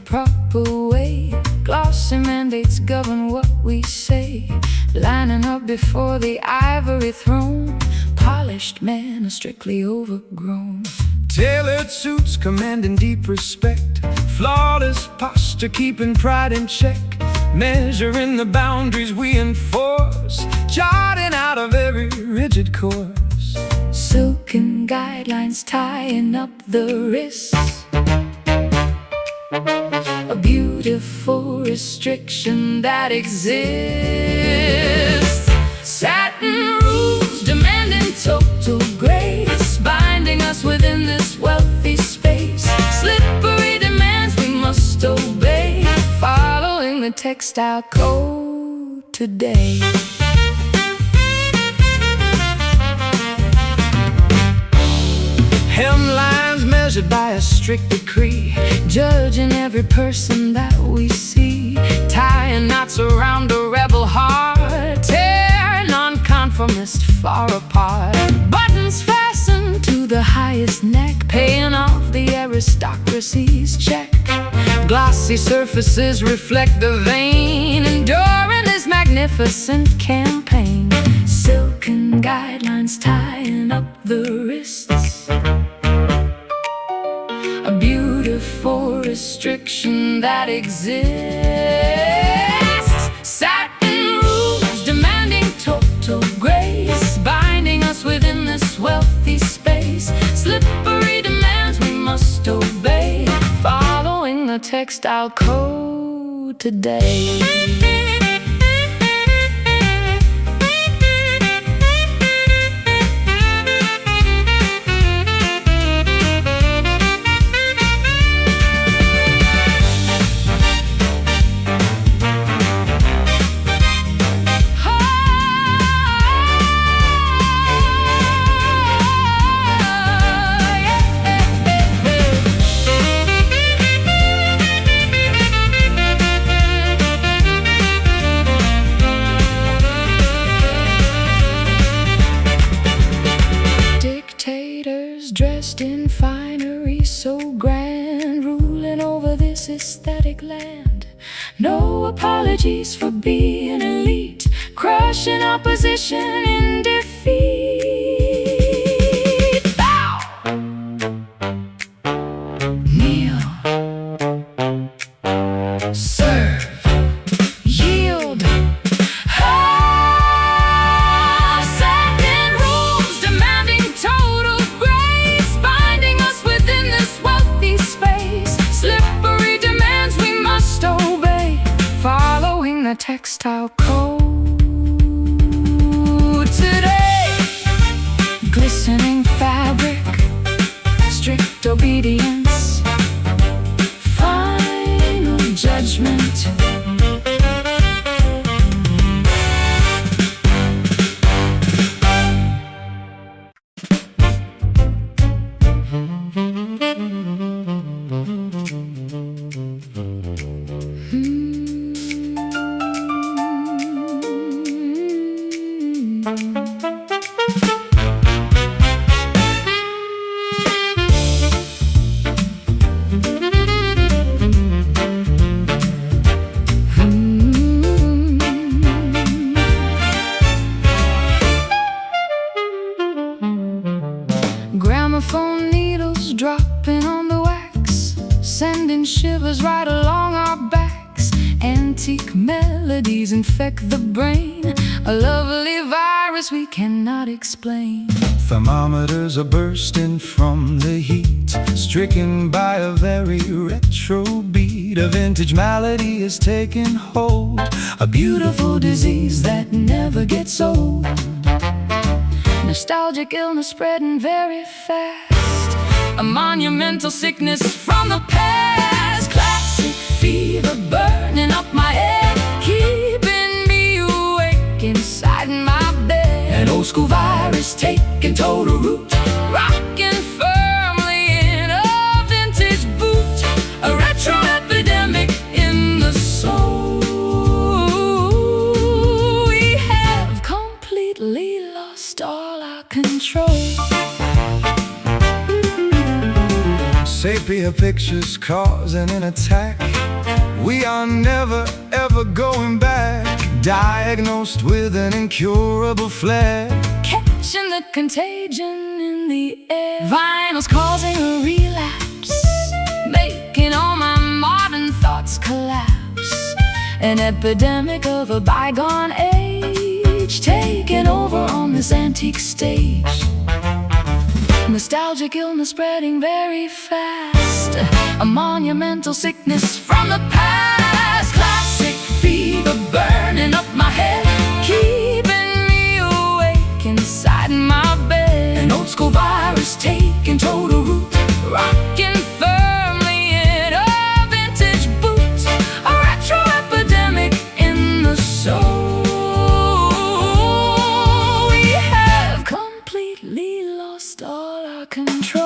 proper way. Glossy mandates govern what we say. Lining up before the ivory throne, polished men are strictly overgrown. Tailored suits commanding deep respect, flawless posture keeping pride in check. Measuring the boundaries we enforce, charting out of every rigid course. Silken guidelines tying up the wrists, a beautiful restriction that exists. Satin rules demanding total grace, binding us within this wealthy space. Slippery demands we must obey, following the textile code today. Hemlines measured by a strict decree, judging every person that we see. tying knots around a rebel heart, Tear nonconformist far apart. buttons fastened To the highest neck, paying off the aristocracy's check. glossy surfaces reflect the vein, Enduring this magnificent campaign. Silken guidelines tying up the wrists, a beautiful restriction that exists. satin rules demanding total grace, Binding us within this wealthy space. Slippery demands we must obey, following the textile code today. Dressed in finery so grand, ruling over this aesthetic land. No apologies for being elite, crushing opposition in defeat. Bow! Kneel. Serve. Yield. The textile code today. Glistening fabric, strict obedience, final judgment. Gramophone needles dropping on the wax, sending shivers right along our backs. Antique melodies infect the brain, a lovely virus we cannot explain. Thermometers are bursting from the heat, stricken by a very retro beat. A vintage malady is taking hold, a beautiful disease that never gets old. Nostalgic illness spreading very fast, a monumental sickness from the past. Classic fever burning up my head, keeping me awake inside my bed. An old school virus taking total root, rocking firmly in a vintage boot. A retro epidemic in the soul. We have completely lost all our control. Sepia pictures causing an attack. We are never ever going back. Diagnosed with an incurable flare. Catching the contagion in the air. Vinyl's causing a relapse, making all my modern thoughts collapse. An epidemic of a bygone age, taking over on this antique stage. Nostalgic illness spreading very fast, a monumental sickness from the past. Classic fever burning up my head, keeping me awake inside my bed. An old school virus taking total root, rocking firmly in a vintage boot. A retro epidemic in the soul. We have completely lost all our control.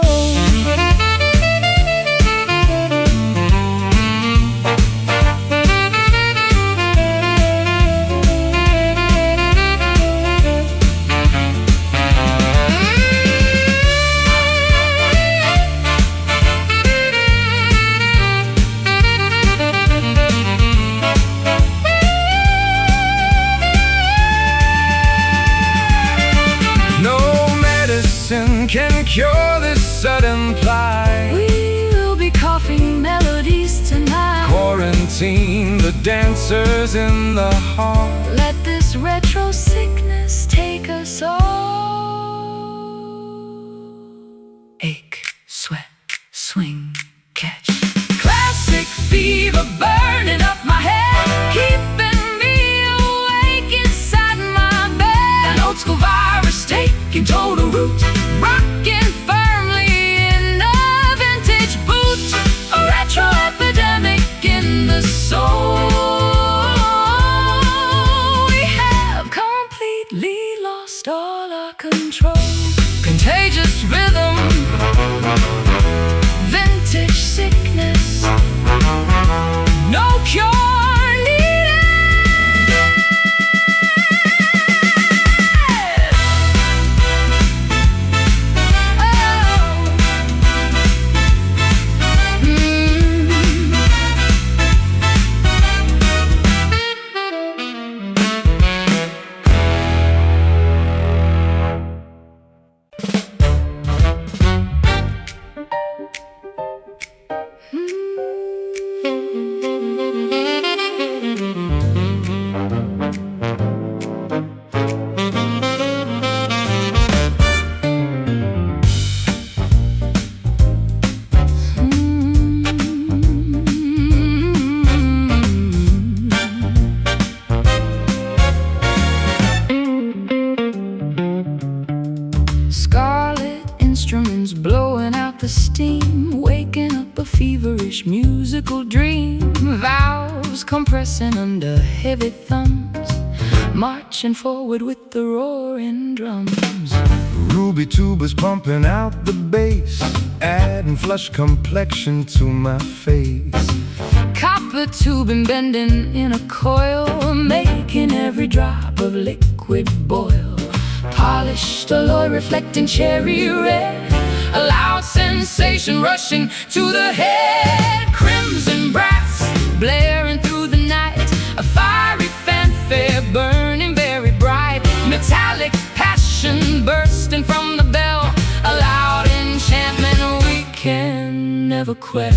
Can cure this sudden plight. We will be coughing melodies tonight. Quarantine the dancers in the hall. Let this retro sickness take us all. Ache, sweat, swing, catch. Classic fever burning up my head, keeping me awake inside my bed. An old school virus taking total root, rocking firmly in a vintage boot. A retro epidemic in the soul. We have completely lost all our control. Contagious rhythm, vintage sickness, no cure. Blowing out the steam, waking up a feverish musical dream. Valves compressing under heavy thumbs, marching forward with the roaring drums. Ruby tubas pumping out the bass, adding flush complexion to my face. Copper tubing bending in a coil, making every drop of liquid boil. Polished alloy reflecting cherry red, a loud sensation rushing to the head. Crimson brass blaring through the night, a fiery fanfare burning very bright. Metallic passion bursting from the bell, a loud enchantment we can never quell.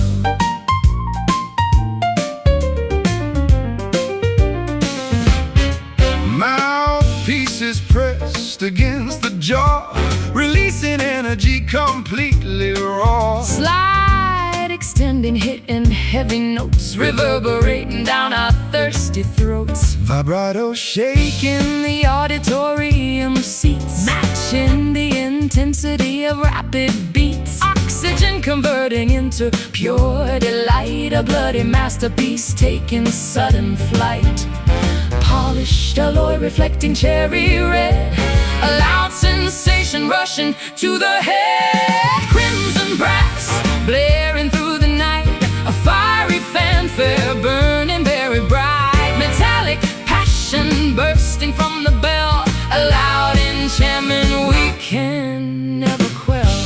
Mouthpieces pressed against the jaw, releasing energy completely raw. Slide extending, hitting heavy notes, reverberating down our thirsty throats. Vibrato shaking The auditorium seats, matching the intensity of rapid beats. Oxygen converting into pure delight, a bloody masterpiece taking sudden flight. Polished alloy reflecting cherry red, a loud sensation rushing to the head. Crimson brass blaring through the night, a fiery fanfare burning very bright. Metallic passion bursting from the bell, a loud enchantment we can never quell.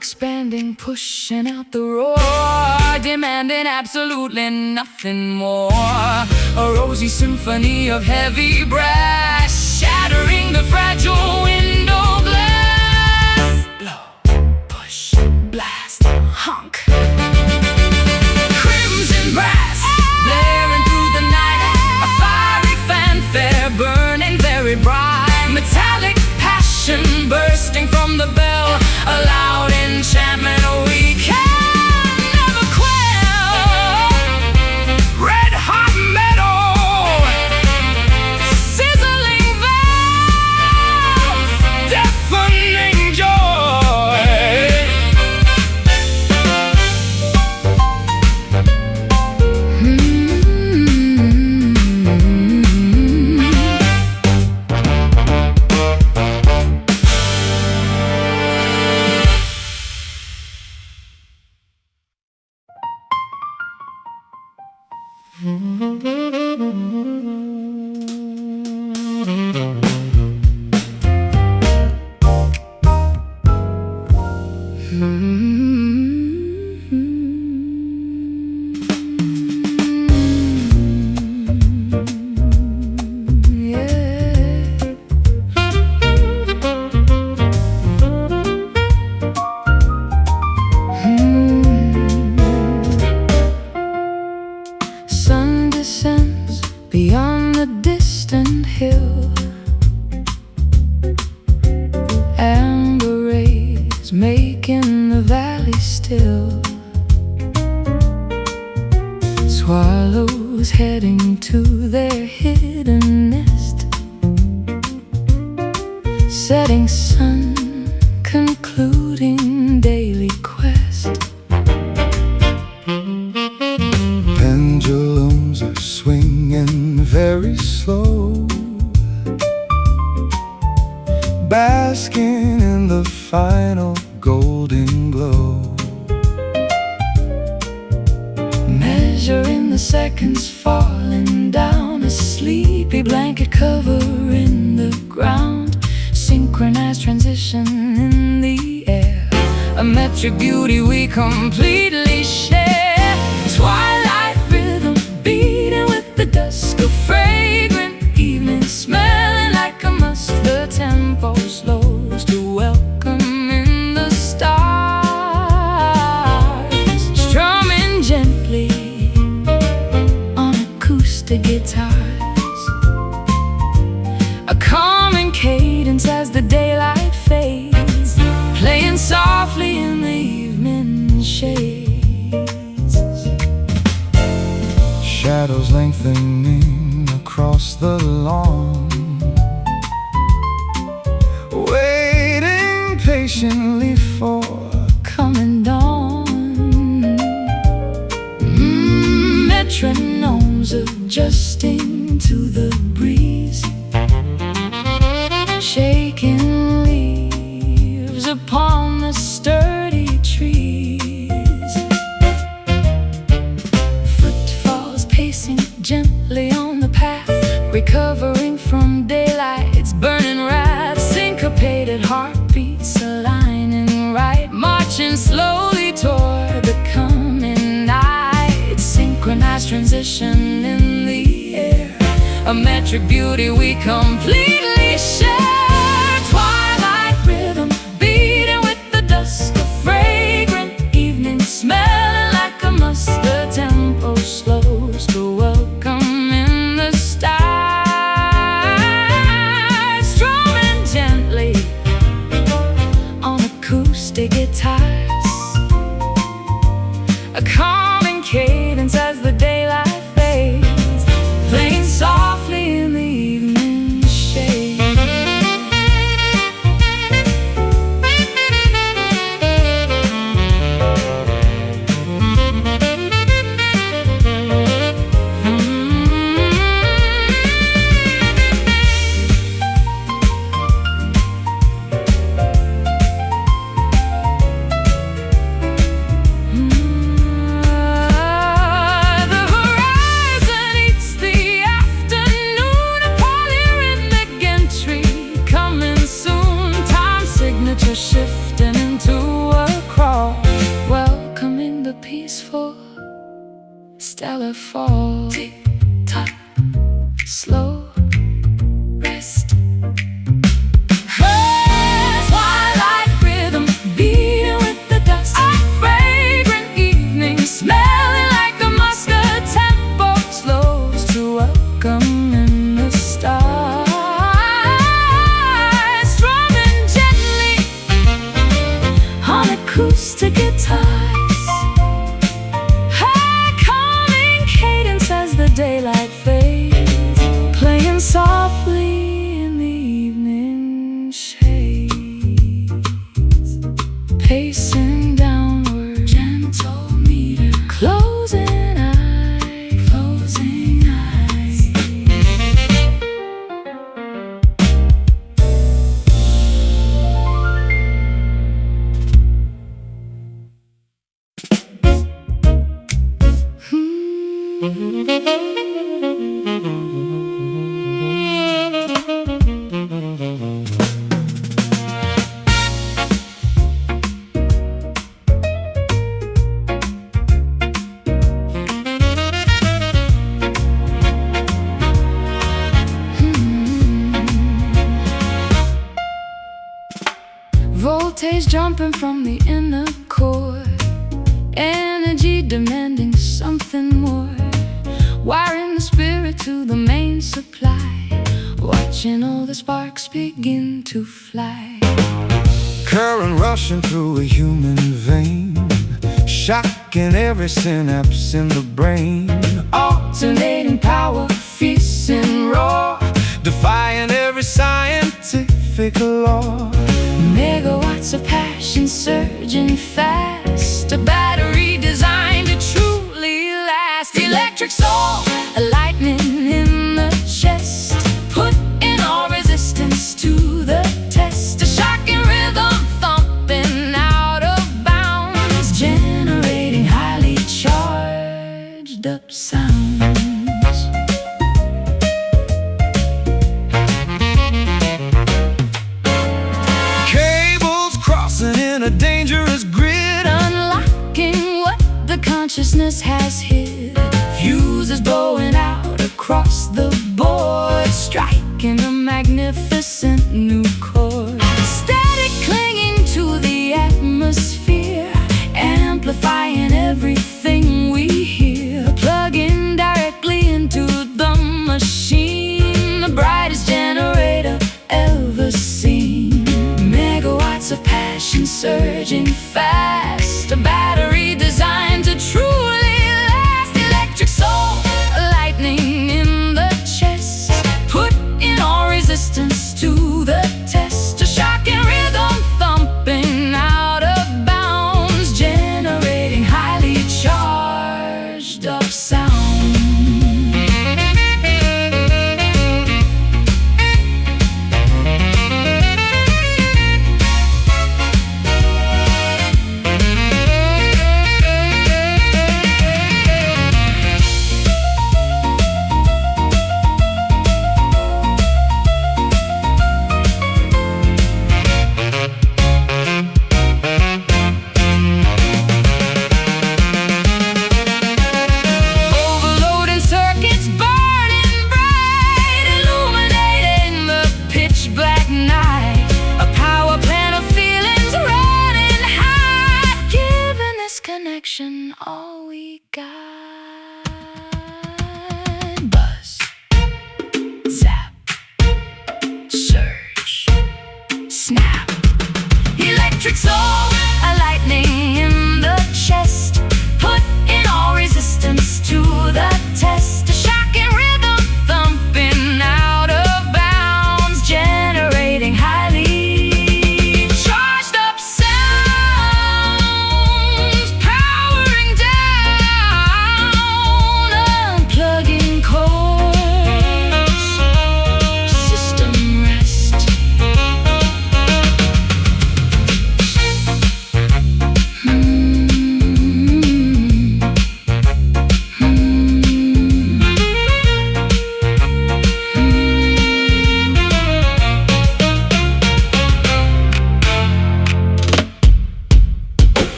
expanding, pushing out the roar, demanding absolutely nothing more. A rosy symphony of heavy brass, shattering the fragile window glass. Blow, push, blast, honk. Crimson brass, blaring through the night, a fiery fanfare burning very bright. Metallic passion bursting from the bell, a loud enchantment we can never quell. Red hot metal, sizzling valves, deafening joy. Sun descends beyond the distant hill. Amber rays making the valley still. Swallows heading to their hidden nest. Setting sun concluding daily quest. Pendulums are swinging very slow, basking in the final golden glow. Measuring the seconds falling down, a sleepy blanket covering the ground. Synchronized transition in the air, a metric beauty we completely share. Twilight rhythm beating with the dusk, a fragrant evening smelling like a musk. The tempo slows to welcome in the stars, strumming gently on acoustic guitars. A calming cadence as the daylight fades, playing softly in the evening shades. Shadows lengthening across the lawn, waiting patiently for coming dawn. Metronomes adjusting to the breeze, shaking leaves upon the sturdy trees. Footfalls pacing gently on the path, recovering from daylight's burning wrath. Syncopated heartbeats aligning right, marching slowly toward the coming night. Synchronized transition in the air, a metric beauty we completely share. Twilight rhythm beating with the dusk, a fragrant evening smelling like a musk. The tempo slows to welcome in the stars, strumming gently on acoustic guitars. A calming cadence as the daylight fades, playing softly in the evening shade. peaceful, stellar fall. Tick tock, slow rest. Twilight rhythm beating with the dust. A fragrant evening smelling like the musk. A tempo slows to welcome in the stars. Strumming gently on acoustic guitars. High calming cadence as the daylight fades, playing softly in the evening shades. Pacing downward, gentle meter, closing eyes, closing eyes. Voltage jumping from the inner core, energy demanding something more. Wiring the spirit to the main supply, watching all the sparks begin to fly. Current rushing through a human vein, shocking every synapse in the brain. Alternating power, feast and roar, Defying every scientific law. megawatts of passion surging fast. A battery designed to truly last. Electric soul, a lightning in the chest, putting all resistance to the test. A shocking rhythm thumping out of bounds, generating highly charged up sounds. Cables crossing in a dangerous grid, Unlocking what the consciousness has hid. Fuses blowing out across the board, striking a magnificent new chord. Static clinging to the atmosphere, amplifying everything we hear. Plugging directly into the machine, the brightest generator ever seen. Megawatts of passion surging fast. A battery designed to truly last. Electric soul, a lightning in the chest, putting all resistance to the test. A shocking rhythm thumping out of bounds, generating highly charged up sound. Overloading circuits burning bright, illuminating the pitch black night. A power plant of feelings running high, giving this connection all we got. Buzz, zap, surge, snap. Electric soul, a lightning in the chest, putting all resistance to the test. A shocking rhythm thumping out of bounds, generating highly charged up sounds. Powering down, unplugging cords, system rest.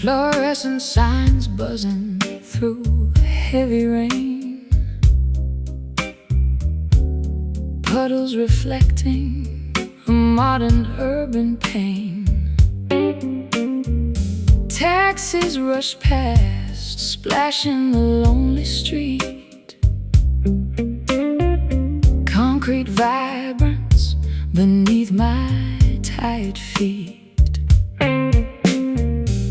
Fluorescent signs buzzing through heavy rain, puddles reflecting a modern urban pain. Taxis rush past, splashing the lonely street. Concrete vibrance beneath my tired feet.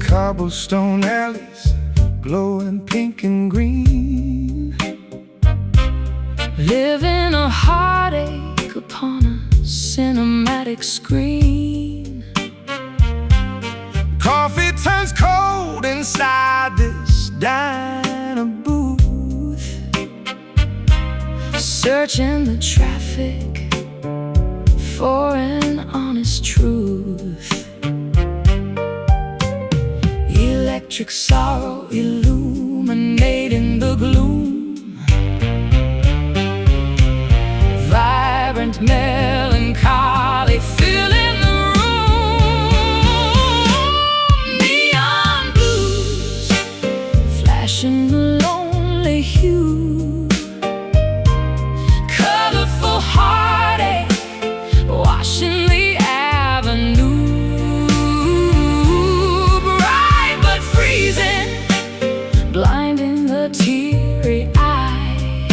Cobblestone alleys glowing pink and green, Living a heartache upon a cinematic screen. coffee turns cold inside this diner booth, Searching the traffic for an honest truth. Electric sorrow illuminating the gloom. Vibrant melancholy filling the room. Neon blues flashing a lonely hue. Colorful heartache washing the avenue. Blinding the teary eye,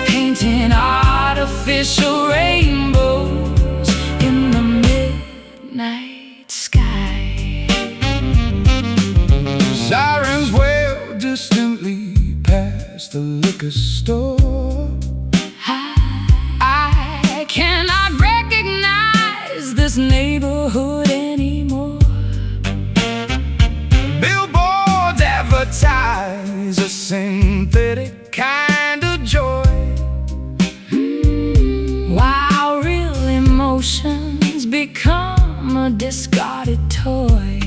painting artificial rainbows in the midnight sky. sirens wail distantly past the liquor store. I cannot recognize this neighborhood anymore. Advertise a synthetic kind of joy, while real emotions become a discarded toy.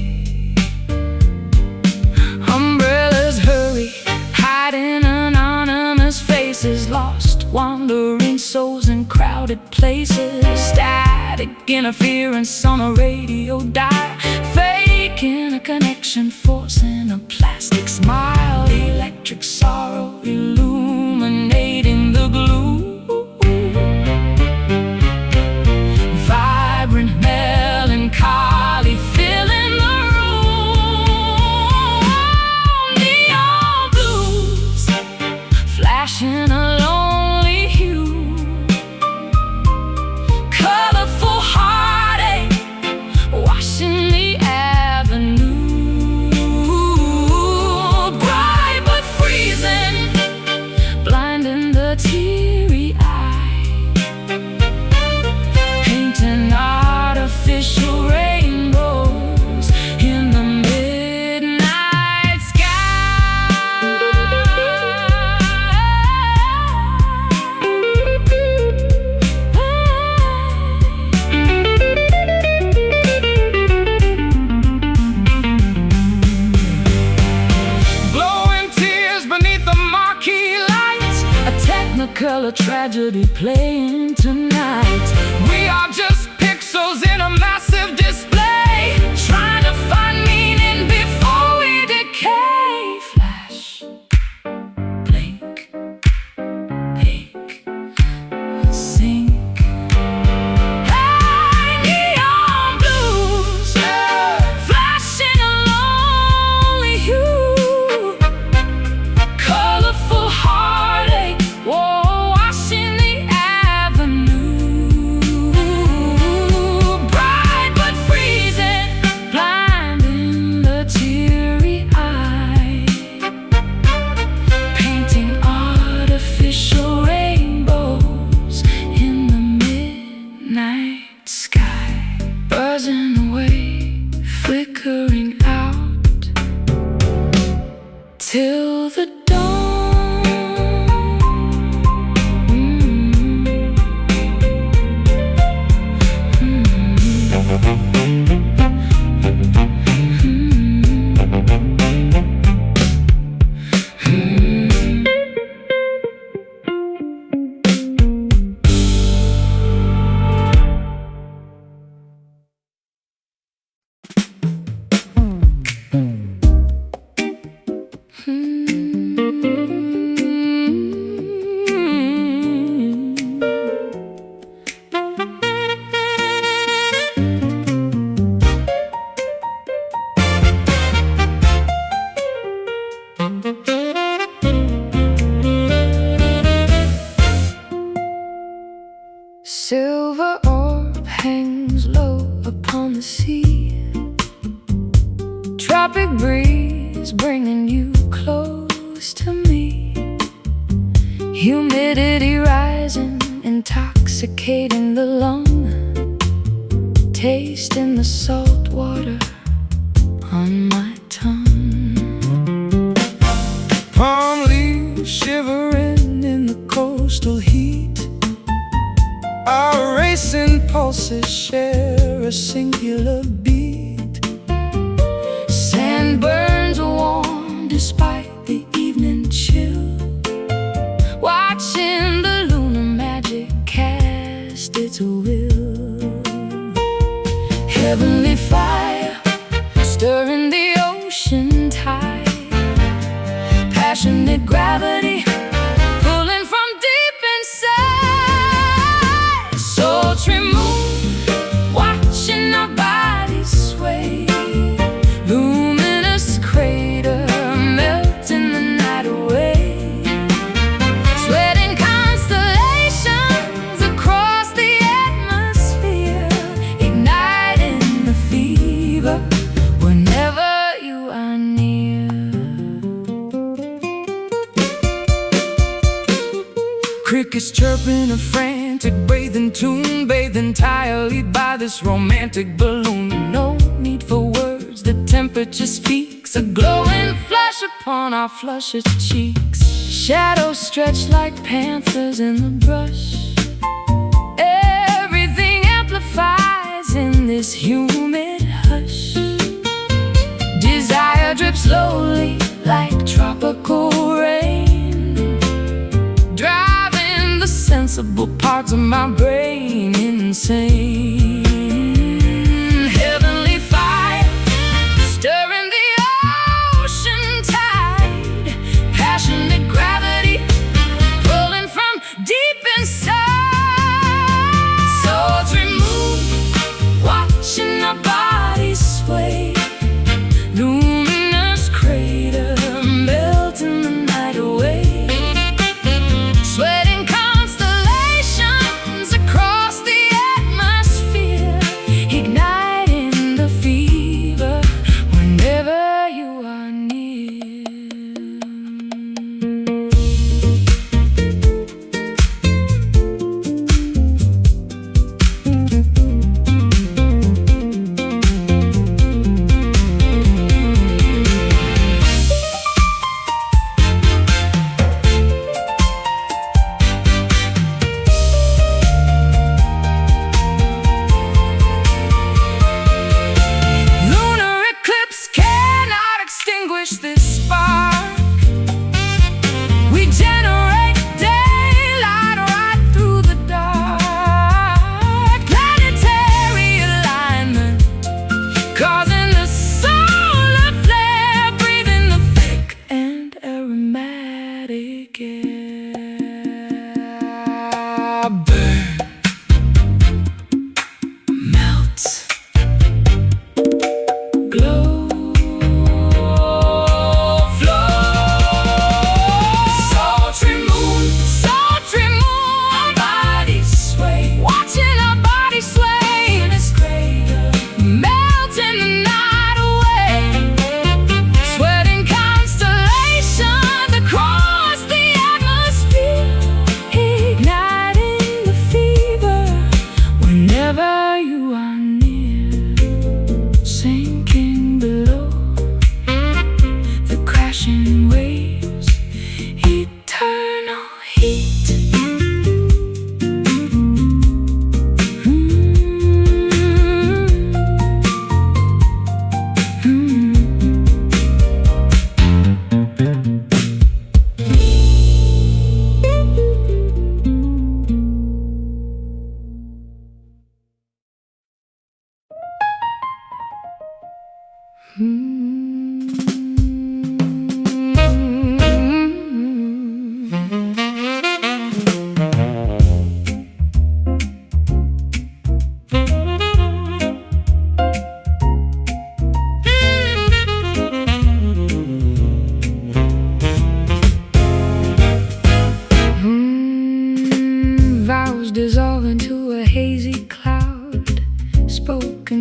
Umbrellas hurry, hiding anonymous faces, lost wandering souls in crowded places. Static interference on a radio dial, faking a connection, forcing a plastic smile. Electric sorrow illuminating the gloom. Vibrant melancholy filling the room. Neon blues flashing a lonely hue. Colorful heartache washing the avenue. Bright but freezing, blinding the teary eye, painting artificial rainbows in the midnight blowing tears beneath the marquee lights. a technicolor tragedy playing tonight. We are just pixels in a massive display, Trying to find meaning before we decay. Flash, blink, pick, sink. Hey, neon blues, flashing a lonely hue. Colorful heartache, washing the avenue. Bright but hangs low upon the sea. Tropic breeze bringing you close to me. Humidity rising, intoxicating the lung. Tasting the salt water on my tongue. Palm leaves shivering in the coastal heat. Our racing pulses share a singular beat. Sand burns warm despite the evening chill. Watching the lunar magic cast its will. Heavenly fire stirring the ocean tide. Passionate gravity pulling from deep inside. Sultry moon watching our bodies sway. Luminous crater melting the night away. Sweating constellations across the atmosphere, igniting the fever whenever you are near. Crickets chirping a frantic bathing tune, bathed entirely by this romantic balloon. No need for words, the temperature speaks. A glowing flush upon our flushed cheeks. Shadows stretch like panthers in the brush. Everything amplifies in this humid hush. Desire drips slowly like tropical rain, driving the sensible parts of my brain insane. Heavenly fire stirring the ocean tide. Passionate gravity pulling from deep inside. Sultry moon watching our bodies sway. Luminous crater melting the night away. Sweating constellations across the atmosphere.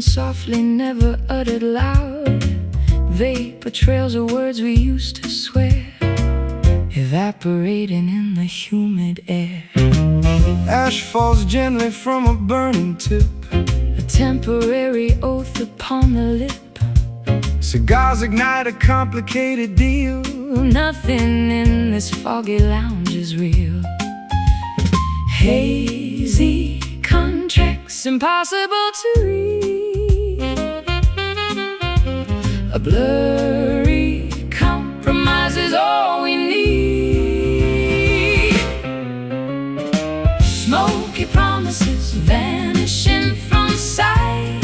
softly, never uttered loud. Vapor trails of words we used to swear, evaporating in the humid air. Ash falls gently from a burning tip, A temporary oath upon the lip. cigars ignite a complicated deal. Nothing in this foggy lounge is real. Hazy contracts, impossible to read. A blurry compromise is all we need. Smoky promises vanishing from sight,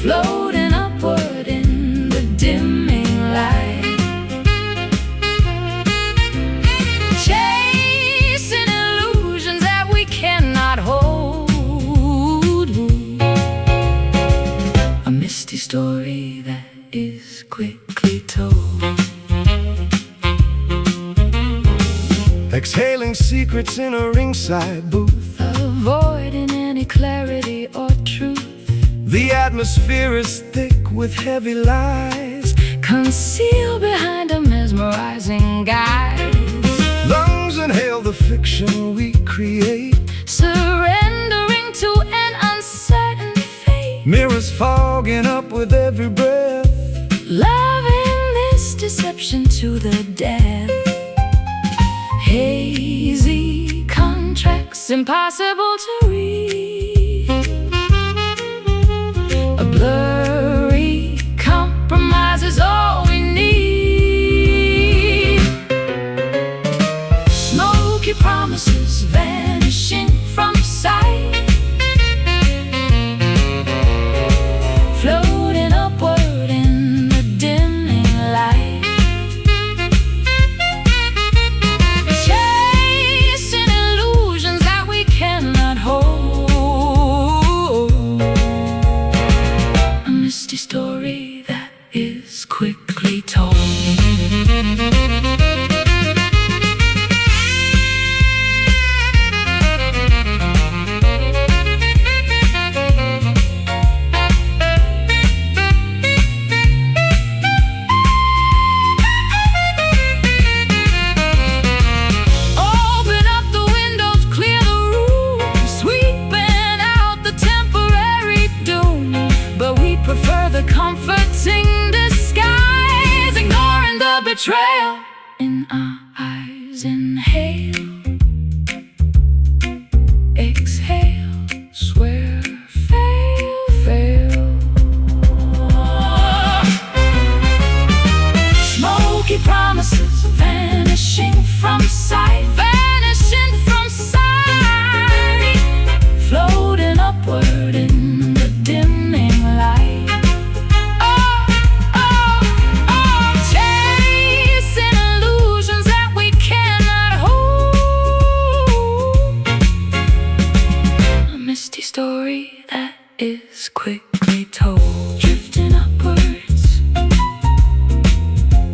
floating upward in the dimming light, chasing illusions that we cannot hold. A misty story that is quickly told. Exhaling secrets in a ringside booth, Avoiding any clarity or truth. the atmosphere is thick with heavy lies. Concealed behind a mesmerizing guise. Lungs inhale the fiction we create, Surrendering to an uncertain fate. mirrors fogging up with every breath. Loving this deception to the death. Hazy contracts, impossible to read. A blurry compromise is all we need. Smoky promises vanishing from sight, floating upward in the dimming light, chasing illusions that we cannot hold. A misty story that is quickly told. Open up the windows, clear the room, sweeping out the temporary doom. But we prefer the comforting disguise, ignoring the betrayal in our eyes. Inhale, exhale, swear, fail, fail. Smoky promises vanishing from sight, vanishing from sight, floating upward in the dimming light. Oh, oh, oh, chasing illusions that we cannot hold. A misty story that is quickly told. Drifting upwards,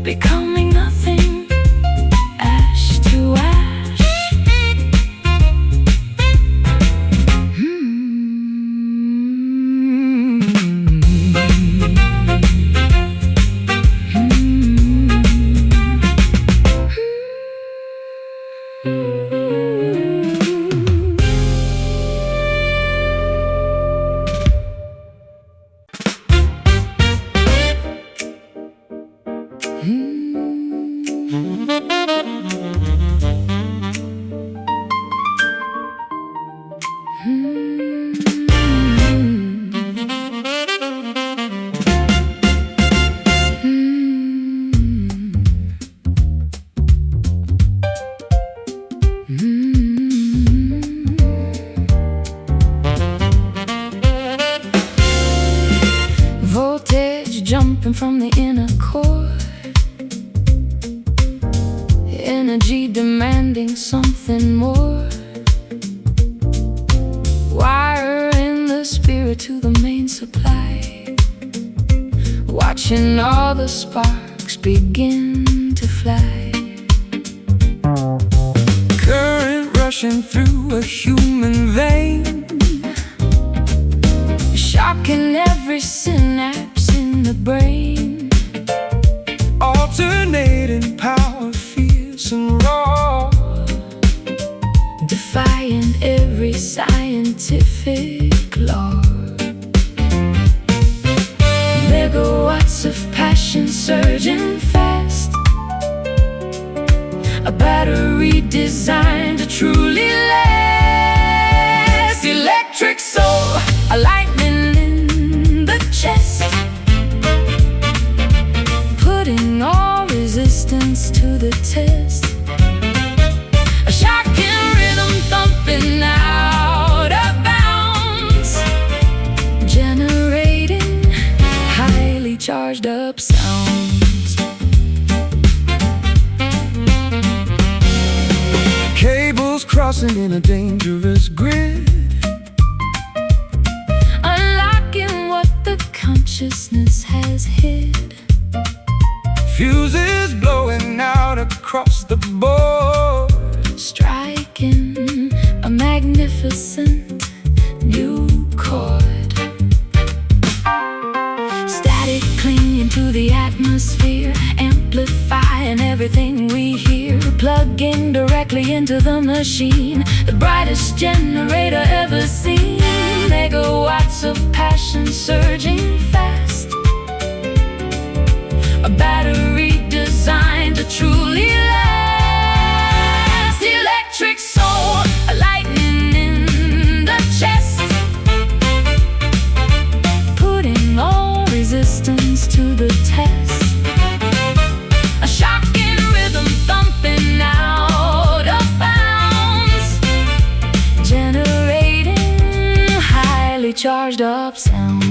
becoming nothing, ash to ash. Voltage jumping from the inner core, energy demanding something more. Wiring the spirit to the main supply, watching all the sparks begin to fly. Current rushing through a human vein, shocking every synapse in the brain, alternating power, fierce and raw, defying every scientific law. Megawatts of passion surging fast, a battery designed to truly last. Electric soul, a lightning in the chest, putting all resistance to the test. A shocking rhythm thumping out of bounds, generating highly charged up sounds. Cables crossing in a dangerous grid, unlocking what the consciousness has hid. Fuses blowing out across the board, striking a magnificent new chord. Static clinging to the atmosphere, amplifying everything we hear. Plugging directly into the machine, the brightest generator ever seen. Megawatts of passion surging fast, a battery designed to truly last. Electric soul, a lightning in the chest, putting all resistance to the test. A shocking rhythm thumping out of bounds, generating highly charged up sounds.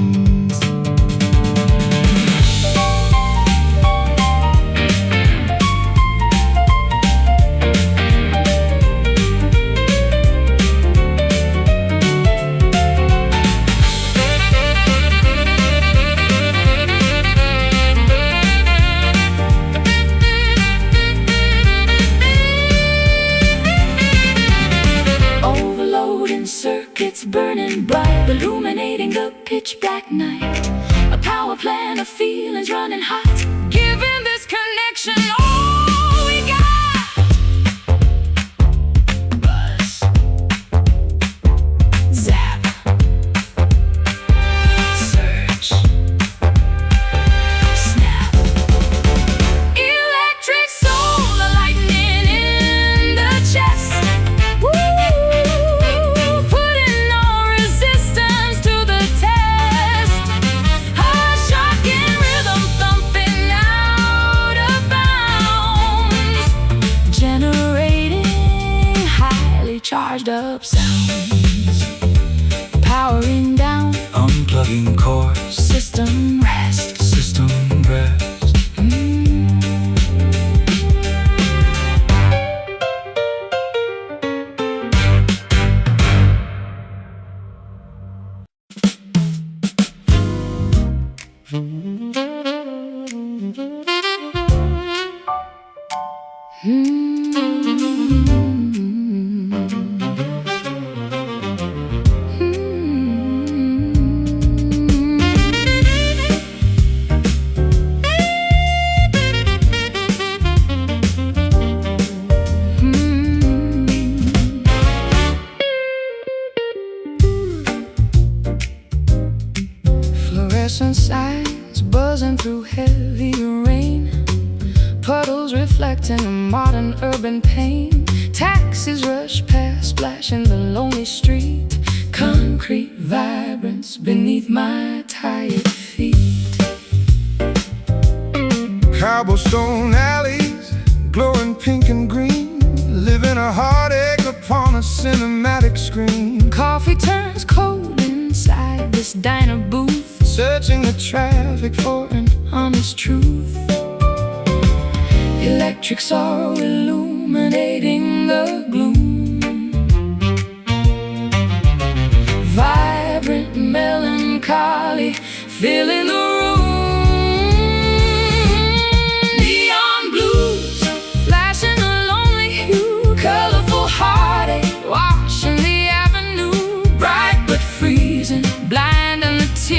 Circuits burning bright, illuminating the pitch black night. A power plant of feelings running hot, giving this connection all we got. Buzz, zap, search, snap. Electric soul, a lightning in the chest. Charged up sounds, powering down, unplugging cores, system rest, system rest. Fluorescent signs buzzing through heavy rain, puddles reflecting a modern urban pain. Taxis rush past, splashing the lonely street. Concrete vibrance beneath my tired feet. Cobblestone alleys, glowing pink and green, living a heartache upon a cinematic screen. Coffee turns cold inside this diner booth, searching the traffic for an honest truth. Electric sorrow illuminating the gloom, vibrant melancholy filling the room. Neon blues flashing a lonely hue, colorful heartache washing the avenue. Bright but freezing, blind and the tears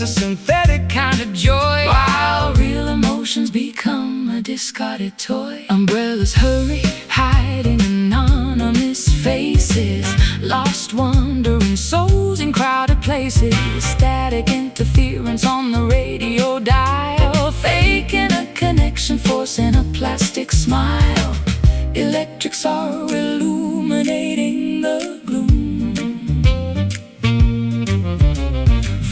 a synthetic kind of joy, while real emotions become a discarded toy. Umbrellas hurry, hiding anonymous faces, lost wandering souls in crowded places. Static interference on the radio dial, faking a connection, forcing a plastic smile. Electrics are illuminating the gloom.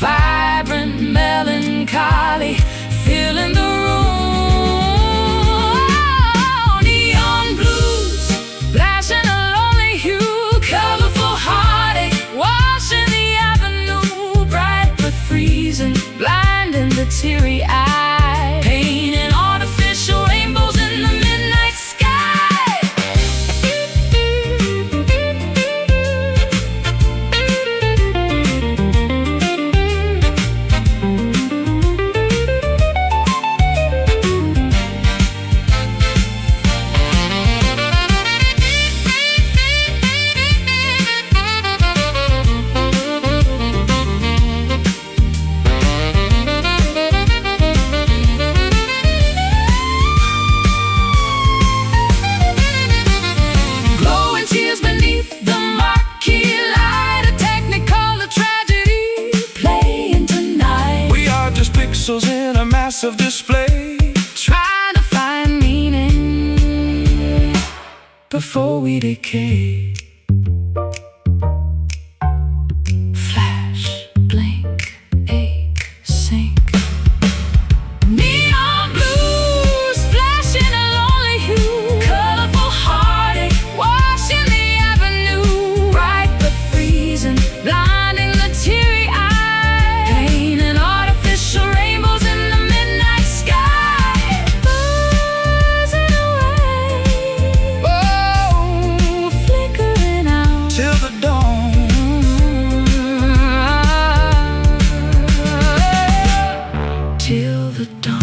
Vibrant melancholy filling the room. Neon blues flashing a lonely hue, colorful heartache washing the avenue. Bright but freezing, blinding the teary eye, painting artificial rainbows in the midnight sky. In a massive display, trying to find meaning before we decay. Flash, blink, ache, sink. Neon blues flashing a lonely hue, colorful heartache washing the avenue. Bright but freezing, blinding the teary eye, painting artificial rainbows in the midnight sky. Buzzing away, oh, flickering out till the dawn. Till the dawn.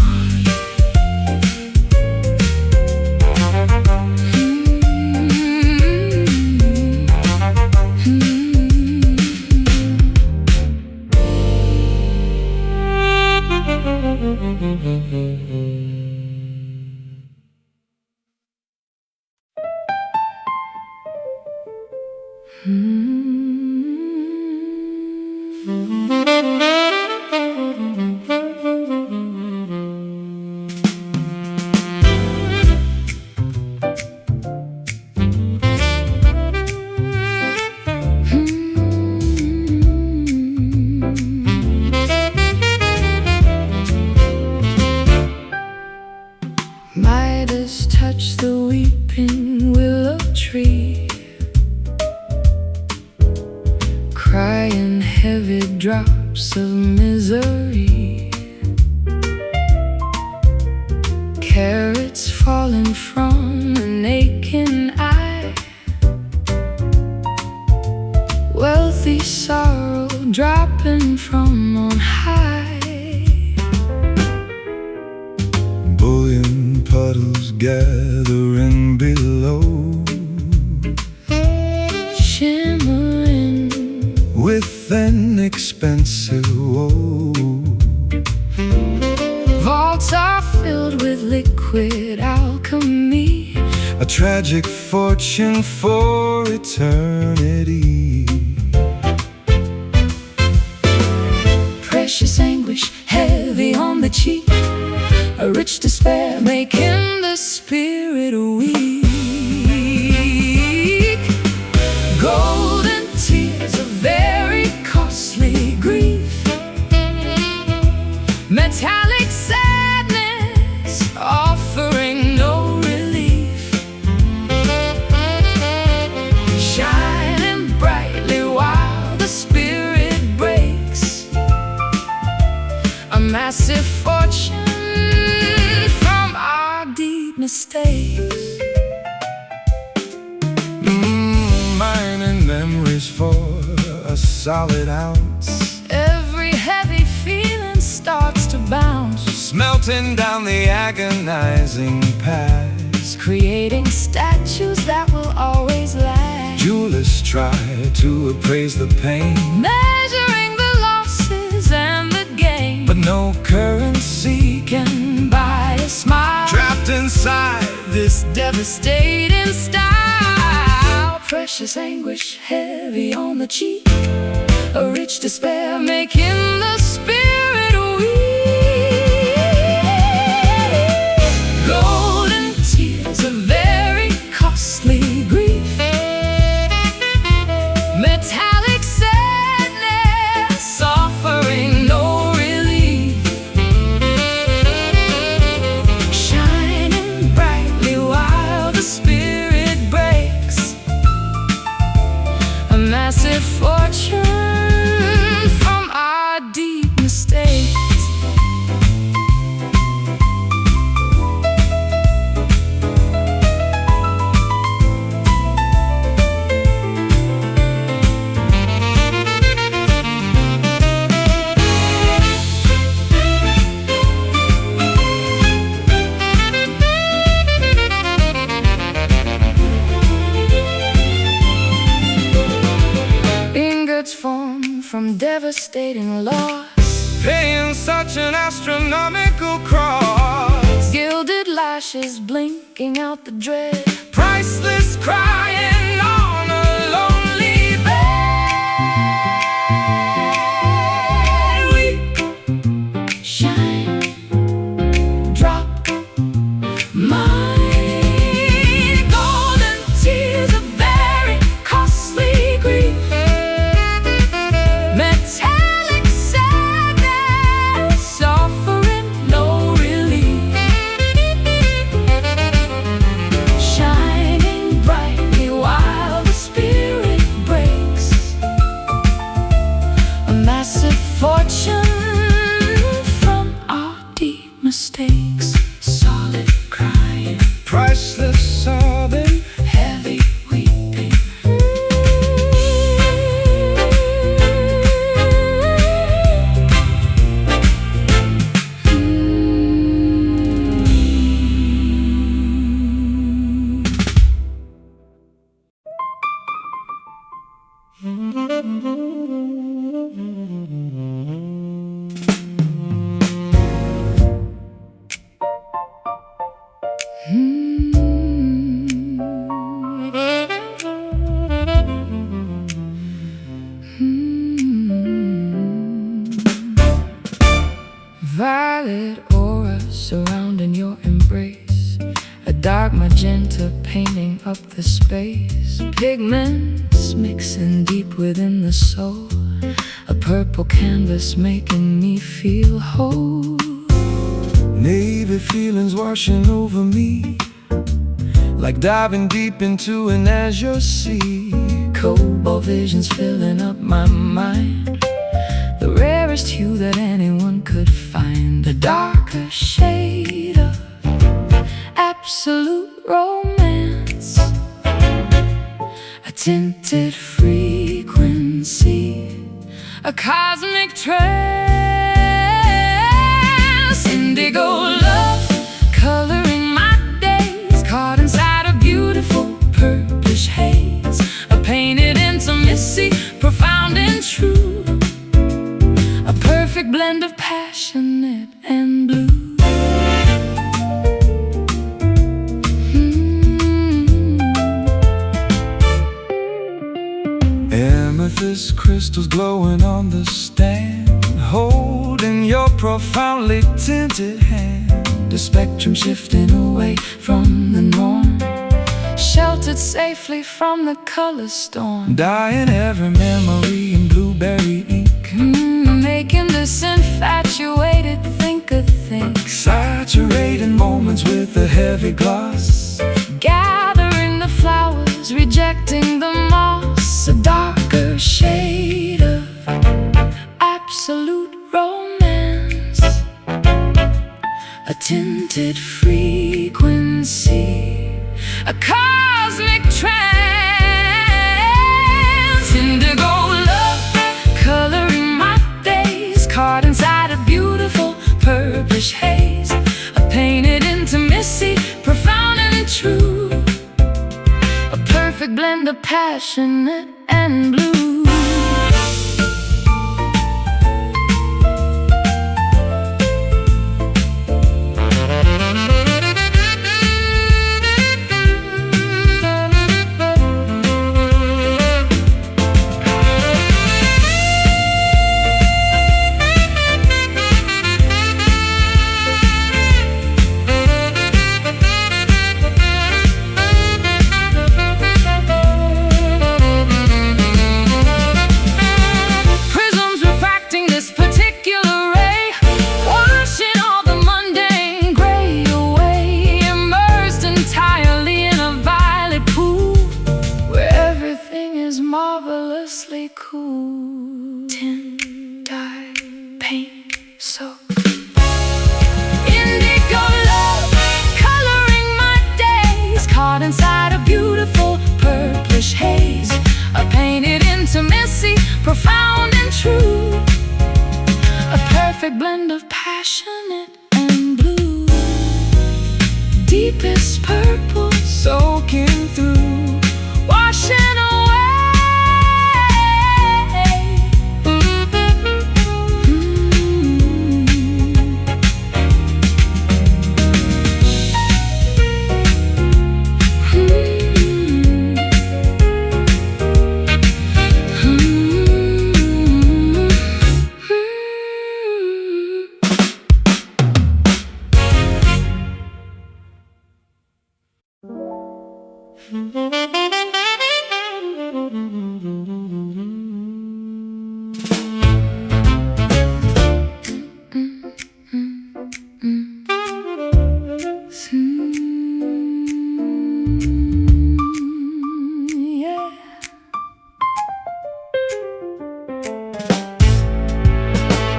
Midas touch the weeping willow tree, crying heavy drops of misery. Carrots falling from an aching eye, wealthy sorrow dropping from on high. Bullion puddles gathering below, shimmering with an expensive woe. Vaults are filled with liquid alchemy, a tragic fortune for eternity. Precious anguish heavy on the cheek, a rich despair making the spirit weak. Golden tears of very costly grief, metallic sadness offering no relief, shining brightly while the spirit breaks. A massive fortune from our deep mistakes. Mining memories for a solid ounce, Every heavy feeling starts to bounce, smelting down the agonizing past. creating statues that will always last. Jewelers try to appraise the pain, Measuring the losses and the gains. No currency can buy a smile, trapped inside this devastating style. Precious anguish heavy on the cheek, a rich despair making the spirit weak. Golden tears, a very costly grief, metallic sadness offering no relief, shining brightly while the spirit breaks a massive fortune from our deep mistakes. Ingots formed from devastating loss, paying such an astronomical cost. gilded lashes blinking out the dread, Priceless crying on a lonely bed. weep, shine, drop, mine. Golden tears, a very costly grief, metallic sadness offering no relief, shining brightly while the spirit breaks a massive fortune from our deep mistakes. Solid crying, Priceless sobbing, heavy weeping. Violet aura surrounding your embrace, a dark magenta painting up the space, pigments mixing deep within the soul, a purple canvas making me feel whole. navy feelings washing over me, like diving deep into an azure sea. Cobalt visions filling up my mind, the rarest hue that anyone could find, a darker shade of absolute romance, a tinted frequency, a cosmic trance, indigo love coloring my days, caught inside a beautiful purplish haze, a painted intimacy, profound and true, a perfect blend of passionate and blue. Amethyst crystals glowing on the stand, holding your profoundly tinted hand. The spectrum shifting away from the norm, sheltered safely from the color storm, Dyeing every memory in blueberry ink, making this infatuated think-a-think, saturating moments with a heavy gloss, gathering the flowers, rejecting the moss, a darker shade of absolute romance, a tinted frequency, a cosmic trance, indigo love coloring my days, caught inside a beautiful purplish haze, a painted intimacy, profound and true, a perfect blend of passionate and blue. caught inside a beautiful purplish haze, a painted intimacy, profound and true, a perfect blend of passionate and blue, deepest purple soaking through, washing away.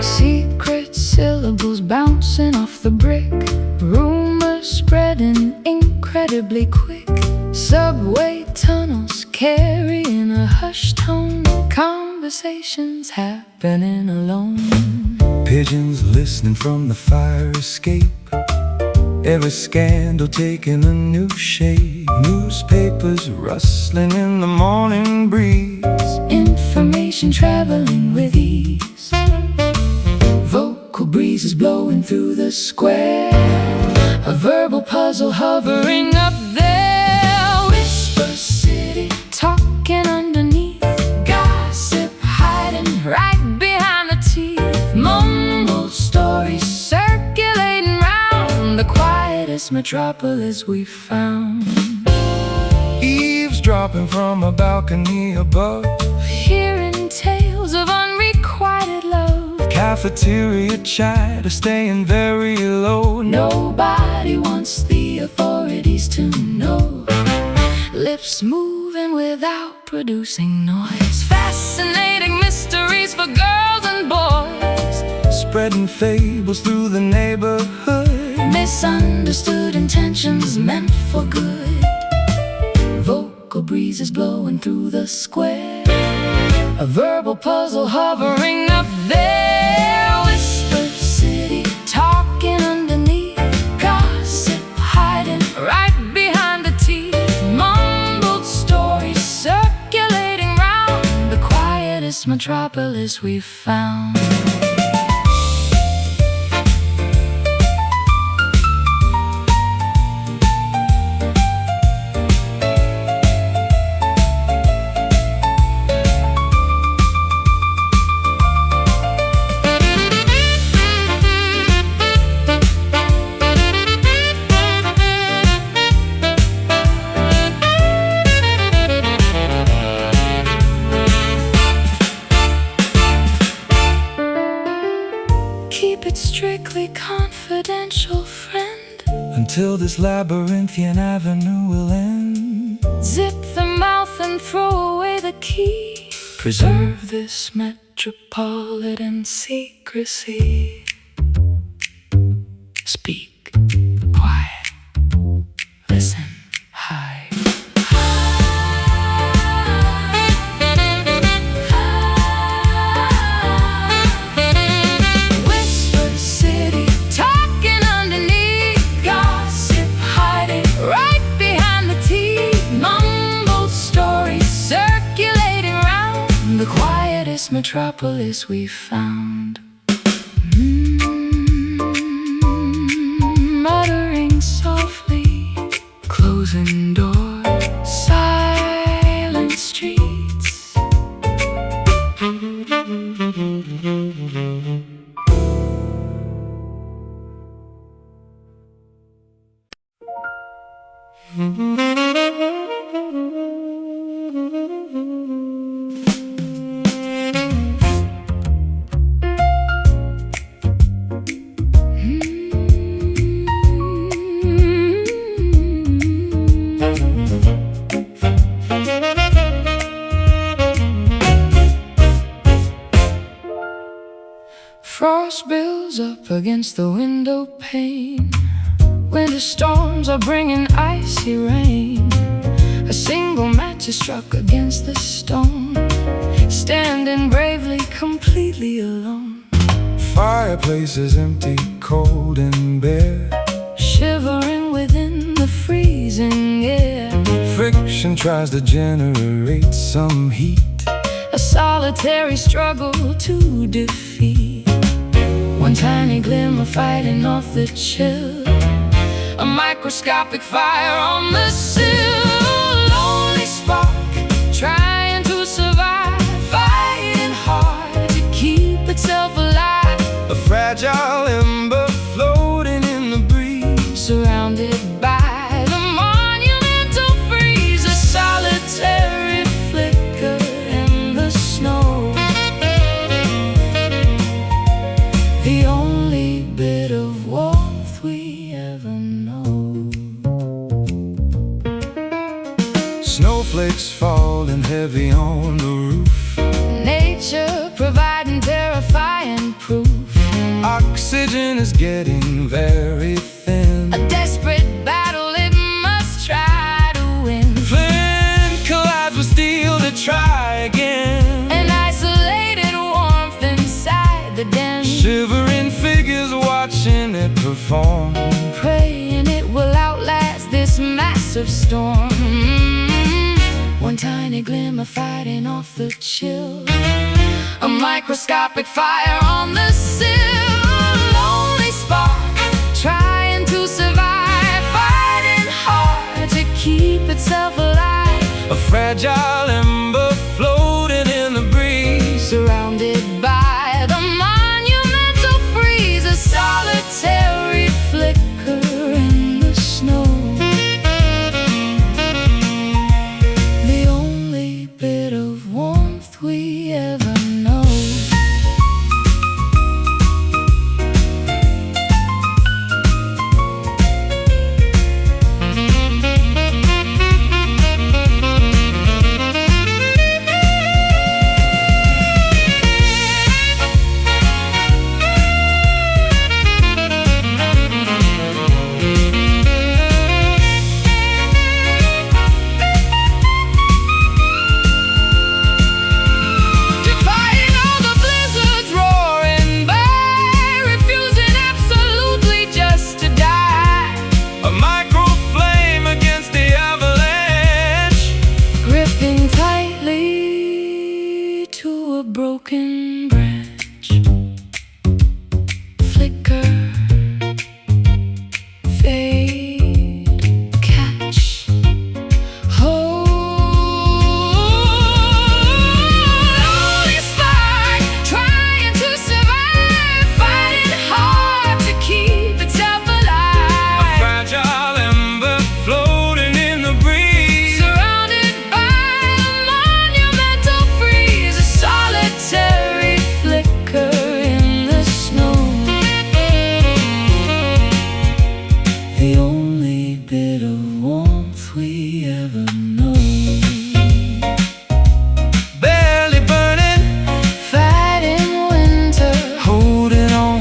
Secret syllables bouncing off the brick, rumors spreading incredibly quick, subway tunnels carrying a hushed tone, conversations happening alone, pigeons listening from the fire escape, every scandal taking a new shape, newspapers rustling in the morning breeze, information traveling with ease, vocal breezes blowing through the square, a verbal puzzle hovering up there, whisper city talking underneath, gossip hiding right behind the teeth, mumbled stories circulating round, the quietest metropolis we found, eavesdropping from a balcony above, hearing tales of unrequited love, cafeteria chatter staying very low, nobody wants the authorities to know, lips moving without producing noise, fascinating mysteries for girls and boys, spreading fables through the neighborhood, misunderstood intentions meant for good, vocal breezes blowing through the square, a verbal puzzle hovering up there, whisper city talking underneath, gossip hiding right behind the teeth, mumbled stories circulating round, the quietest metropolis we've found. Keep it strictly confidential, friend, until this labyrinthian avenue will end. Zip the mouth and throw away the key. Preserve this metropolitan secrecy. Speak quiet, listen high. Metropolis we found, muttering softly, closing doors, silent streets. Frost builds up against the window pane. Winter storms are bringing icy rain. matches struck against the stone, standing bravely, completely alone. Fireplace is empty, cold and bare, shivering within the freezing air. Friction tries to generate some heat, a solitary struggle to defeat. One tiny glimmer fighting off the chill, a microscopic fire on the sill. Lonely spark trying to survive, fighting hard to keep itself alive. A fragile ember floating in the breeze, surrounded by the monumental freeze. A solitary flicker in the snow, the only bit of warmth we ever know. Snowflakes falling heavy on the roof, nature providing terrifying proof. Oxygen is getting very thin, a desperate battle it must try to win. Flint collides with steel to try again, an isolated warmth inside the den. Shivering figures watching it perform, praying it will outlast this massive storm. One tiny glimmer fighting off the chill, a microscopic fire on the sill. Lonely spark trying to survive, fighting hard to keep itself alive. A fragile ember floating in the breeze, surrounded by the monumental freeze. A solitary flicker in the snow, the only bit of warmth we ever know. Broken branch, flicker, fade, catch, hold. Lonely spark trying to survive, fighting hard to keep itself alive. A fragile ember floating in the breeze, surrounded by a monumental freeze. A solitary flicker in the snow, the only bit of warmth we ever know. barely burning, Fighting winter, holding on.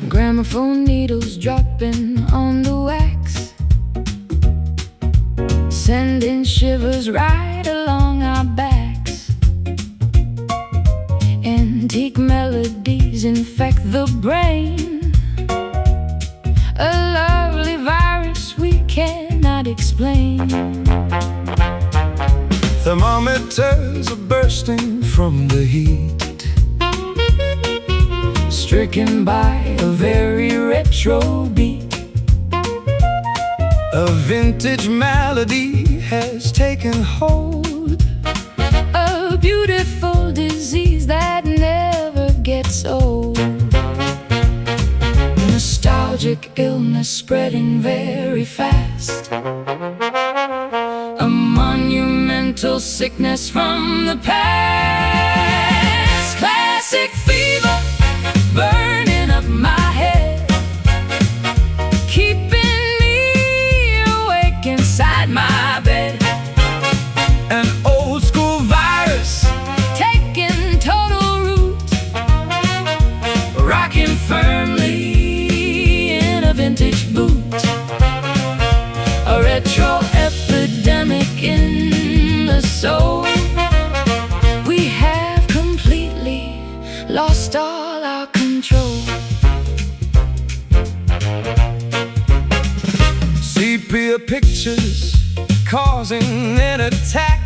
Gramophone needles dropping on the wax, sending shivers right along our backs. Antique melodies infect the brain, a lovely virus we cannot explain. Thermometers are bursting from the heat, stricken by a very retro beat. A vintage melody has taken hold, A beautiful disease that never gets old. Nostalgia nostalgic illness spreading very fast. A monumental sickness from the past. Classic fever burning up my head, keeping me awake inside my bed. An old school virus Taking total root, rocking firmly in a vintage boot. A retro epidemic in the soul. We have completely lost all our control. sepia pictures causing an attack.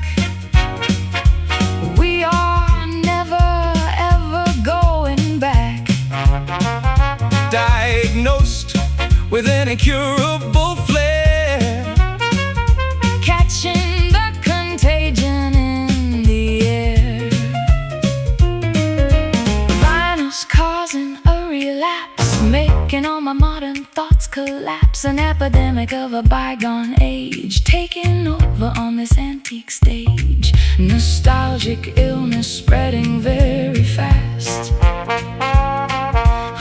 We are never ever going back. Diagnosed with an incurable flare, Catching the contagion in the air. Virus causing a relapse, making all my modern thoughts collapse. An epidemic of a bygone age, taking over on this antique stage. Nostalgic illness spreading very fast.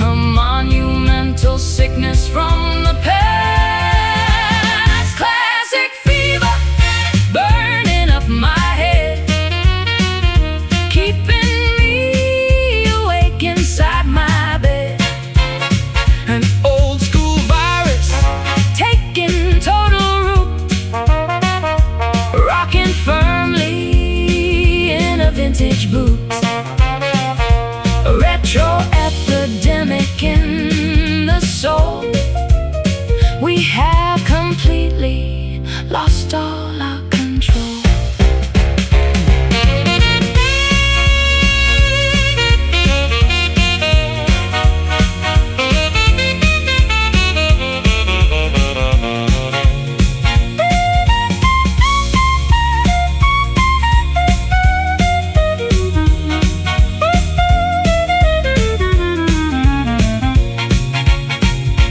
A monumental sickness from the past. Classic fever burning up my head, keeping me awake inside my bed. an old school virus Taking total root, rocking firmly in a vintage boot. A retro epidemic in the soul. We have completely lost all our control.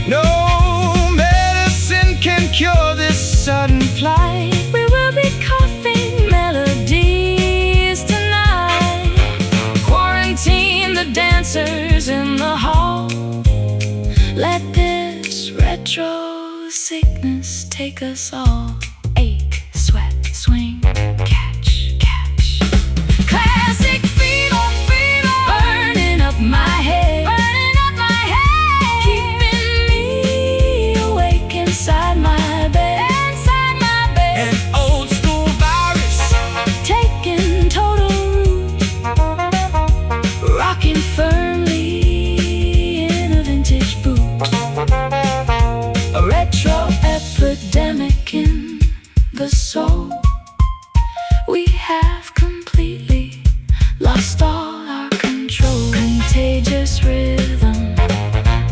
No medicine can cure this sudden plight. We will be coughing melodies tonight. Quarantine the dancers in the hall. Let this retro sickness take us all. Ache, sweat, swing, catch, catch. Classic fever, fever, burning up my head, burning up my head, keeping me awake inside my bed, inside my bed. An old school virus Taking total root, rocking firmly in a vintage boot. A retro epidemic in the soul. We have completely lost all our control. Contagious rhythm,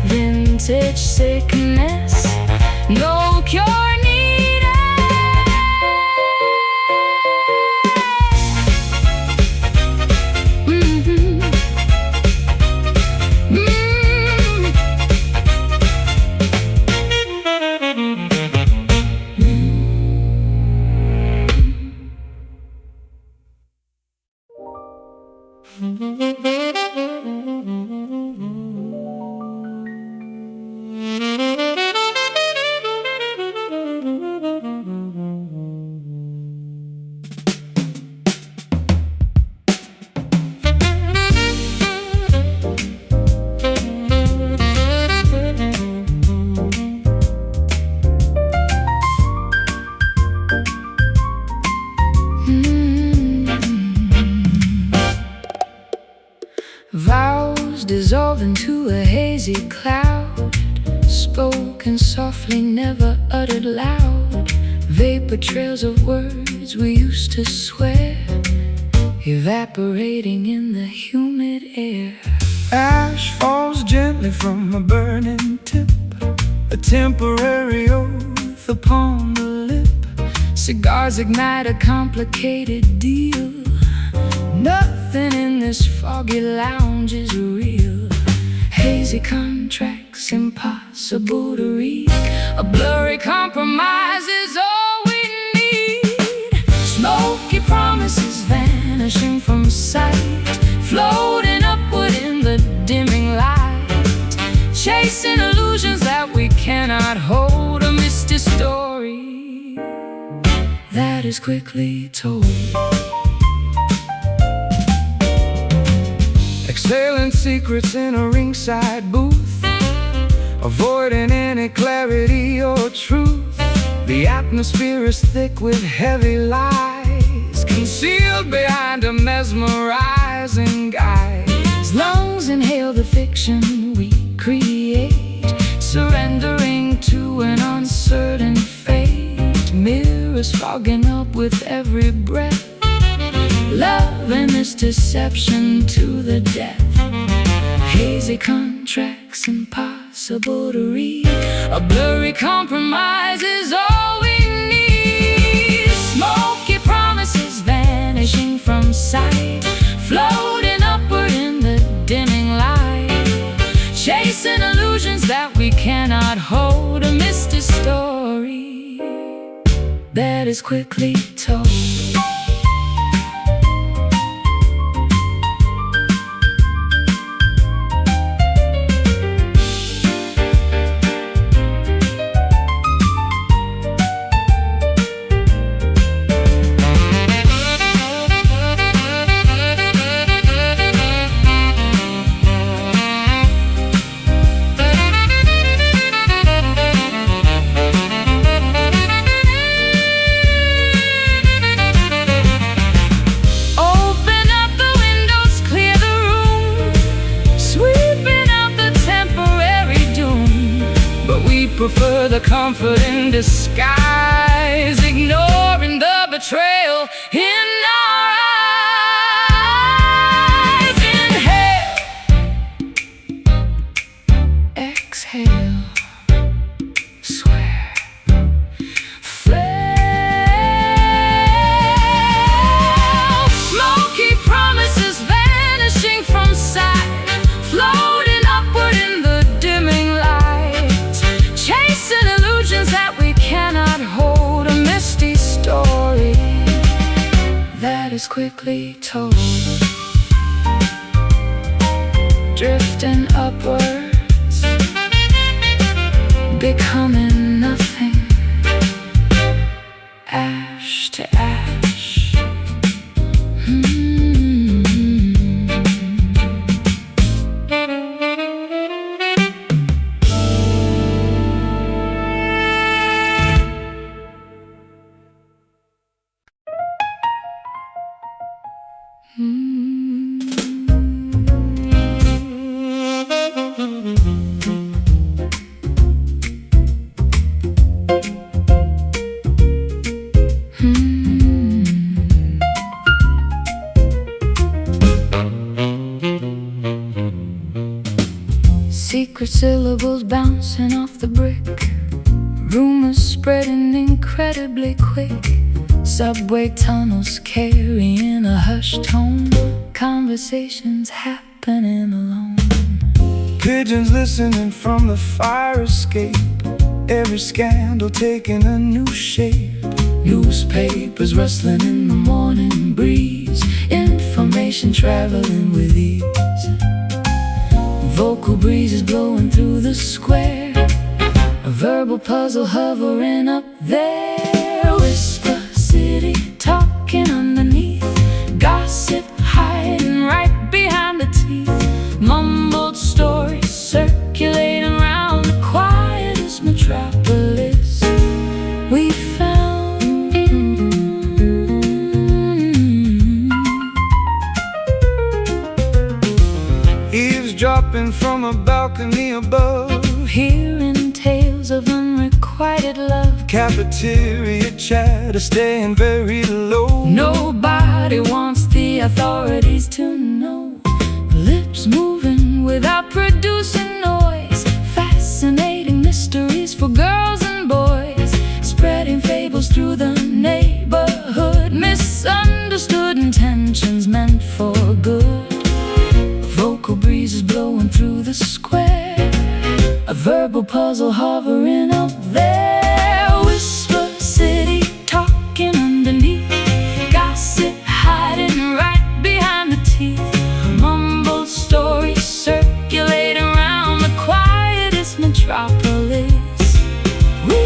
vintage sickness, no cure needed. Mhm. Vows dissolve into a hazy cloud, spoken softly, never uttered loud. Vapor trails of words we used to swear, evaporating in the humid air. Ash falls gently from a burning tip, a temporary oath upon the lip. Cigars ignite a complicated deal. Nothing in this foggy lounge is real. Hazy contract tracks impossible to read. A blurry compromise is all we need. Smoky promises vanishing from sight, floating upward in the dimming light, chasing illusions that we cannot hold. A misty story that is quickly told. Exhaling secrets in a ringside booth, avoiding any clarity or truth. The atmosphere is thick with heavy lies, concealed behind a mesmerizing guise. Lungs inhale the fiction we create, surrendering to an uncertain fate. Mirrors fogging up with every breath, love and this deception to the death. Hazy contracts impossible to read. A blurry compromise is all we need. Smoky promises vanishing from sight, floating upward in the dimming light, chasing illusions that we cannot hold. A misty story that is quickly told. Prefer the comfort in disguise, ignoring the betrayal in our eyes. Inhale, exhale, swear, fail. Smoky promises vanishing from sight, floating upward in the dimming light, chasing illusions that we cannot hold. A misty story that is quickly told. Drifting upwards, becoming nothing, ash to ash. Secret syllables bouncing off the brick, rumors spreading incredibly quick. Subway tunnels carrying a hushed tone, conversations happening alone. Pigeons listening from the fire escape, every scandal taking a new shape. Newspapers rustling in the morning breeze, information traveling with ease. Vocal breezes blowing through the square, a verbal puzzle hovering up there. Whisper city talking underneath, gossip hiding right behind the teeth. Mumbled stories circulating around the quietest metropolis we found. Eavesdropping from a balcony above, hearing tales of unrequited love. Cafeteria chatter staying very low. Nobody wants the authorities to know. Lips moving without producing noise, fascinating mysteries for girls and boys, spreading fables through the neighborhood. Misunderstood intentions meant for good. Vocal breezes blowing through the square, a verbal puzzle hovering up there. Whisper city talking underneath, gossip hiding right behind the teeth, mumbled stories circulating around the quietest metropolis. We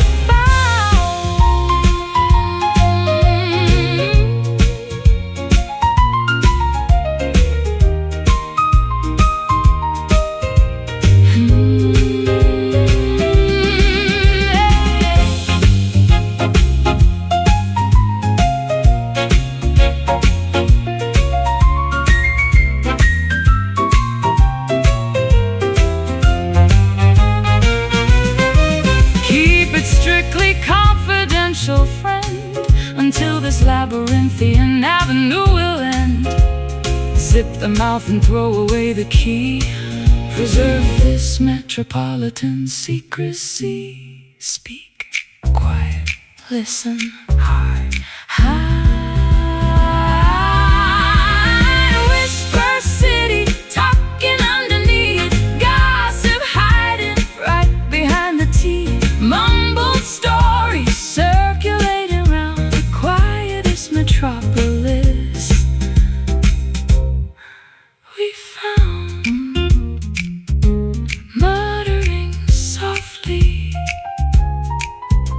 friend, until this labyrinthian avenue will end. Zip the mouth and throw away the key. Preserve this metropolitan secrecy. Speak quiet, listen high, high. Whisper city talking underneath, gossip hiding right behind the teeth, mumbled stories circulating around the quietest metropolis. We found muttering softly,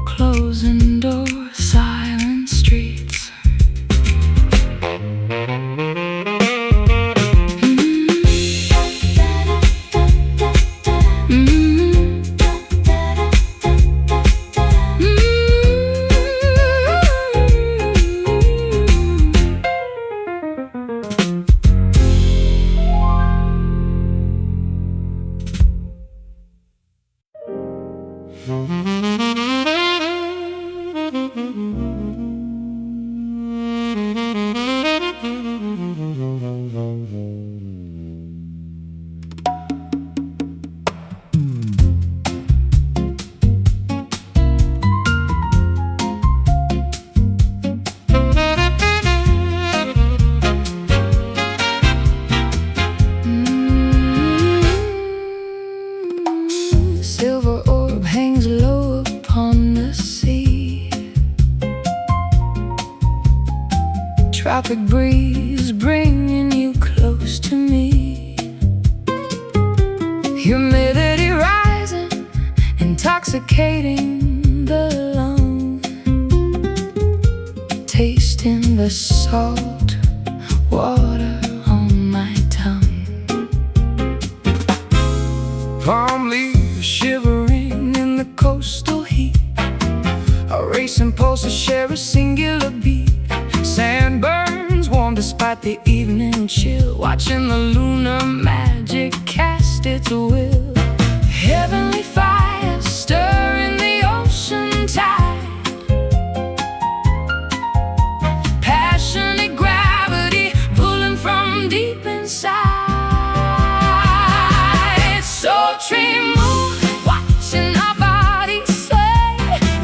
closing doors, silent streets. Silver orb hangs low upon the sea. Tropic breeze bringing you close to me. Humidity rising, intoxicating the lungs. Tasting the salt water on my tongue. Palm leaves shivering in the coastal heat, a racing pulses share a singular beat. Sand burns warm despite the evening chill, watching the lunar magic cast its will. Heavenly fire stirring the ocean tide, passionate gravity pulling from deep inside. Sultry moon watching our bodies sway,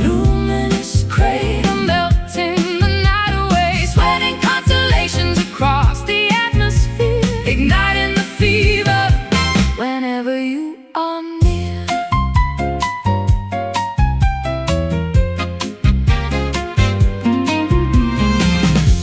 luminous crater melting the night away, sweating constellations across the atmosphere, igniting the fever whenever you are near.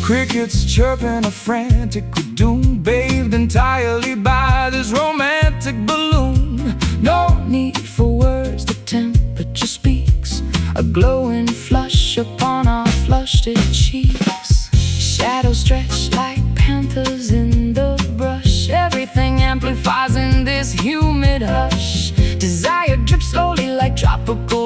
Crickets chirping a frantic doom, bathed entirely by this romantic balloon. No need for words, the temperature speaks, a glowing flush upon our flushed cheeks. Shadows stretch like panthers in the brush, everything amplifies in this humid hush. Desire drips slowly like tropical